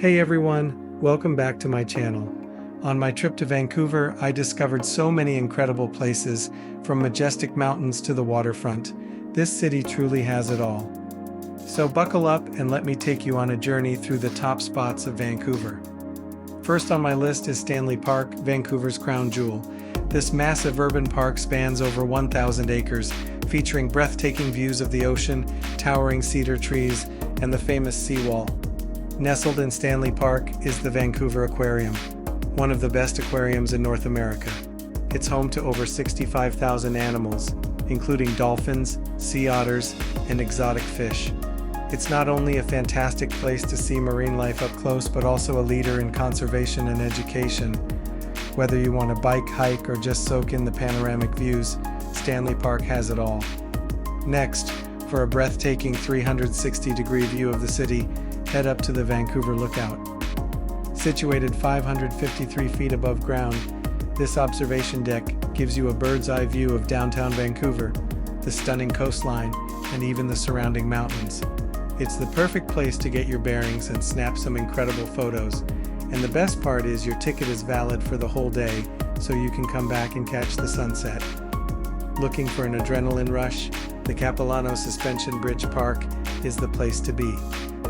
Hey everyone, welcome back to my channel. On my trip to Vancouver, I discovered so many incredible places, from majestic mountains to the waterfront. This city truly has it all. So buckle up and let me take you on a journey through the top spots of Vancouver. First on my list is Stanley Park, Vancouver's crown jewel. This massive urban park spans over 1,000 acres, featuring breathtaking views of the ocean, towering cedar trees, and the famous seawall. Nestled in Stanley Park is the Vancouver Aquarium, one of the best aquariums in North America. It's home to over 65,000 animals, including dolphins, sea otters, and exotic fish. It's not only a fantastic place to see marine life up close, but also a leader in conservation and education. Whether you want to bike, hike, or just soak in the panoramic views, Stanley Park has it all. Next, for a breathtaking 360-degree view of the city, head up to the Vancouver Lookout. Situated 553 feet above ground, this observation deck gives you a bird's-eye view of downtown Vancouver, the stunning coastline, and even the surrounding mountains. It's the perfect place to get your bearings and snap some incredible photos. And the best part is your ticket is valid for the whole day, so you can come back and catch the sunset. Looking for an adrenaline rush? The Capilano Suspension Bridge Park is the place to be.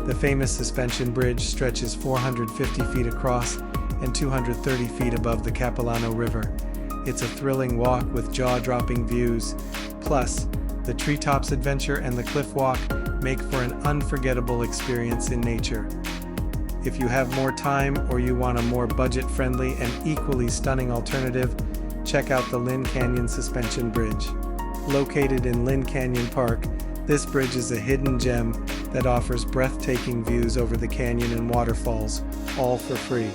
The famous suspension bridge stretches 450 feet across and 230 feet above the Capilano River. It's a thrilling walk with jaw-dropping views. Plus, the treetops adventure and the cliff walk make for an unforgettable experience in nature. If you have more time or you want a more budget-friendly and equally stunning alternative, check out the Lynn Canyon Suspension Bridge. Located in Lynn Canyon Park, this bridge is a hidden gem that offers breathtaking views over the canyon and waterfalls, all for free.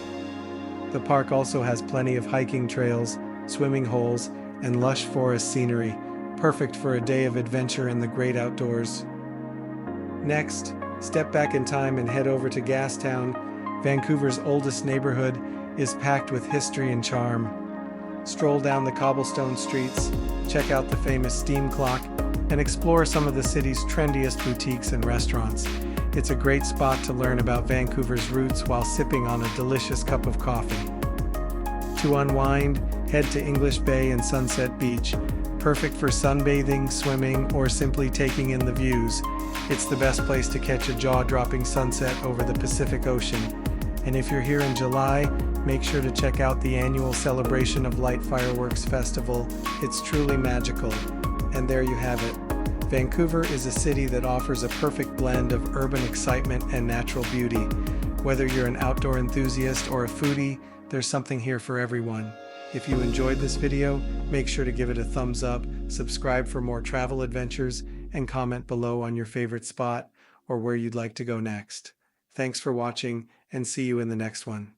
The park also has plenty of hiking trails, swimming holes, and lush forest scenery, perfect for a day of adventure in the great outdoors. Next, step back in time and head over to Gastown. Vancouver's oldest neighborhood is packed with history and charm. Stroll down the cobblestone streets, check out the famous steam clock, and explore some of the city's trendiest boutiques and restaurants. It's a great spot to learn about Vancouver's roots while sipping on a delicious cup of coffee. To unwind, head to English Bay and Sunset Beach, perfect for sunbathing, swimming, or simply taking in the views. It's the best place to catch a jaw-dropping sunset over the Pacific Ocean. And if you're here in July, make sure to check out the annual Celebration of Light Fireworks Festival. It's truly magical. And there you have it. Vancouver is a city that offers a perfect blend of urban excitement and natural beauty. Whether you're an outdoor enthusiast or a foodie, there's something here for everyone. If you enjoyed this video, make sure to give it a thumbs up, subscribe for more travel adventures, and comment below on your favorite spot or where you'd like to go next. Thanks for watching, and see you in the next one.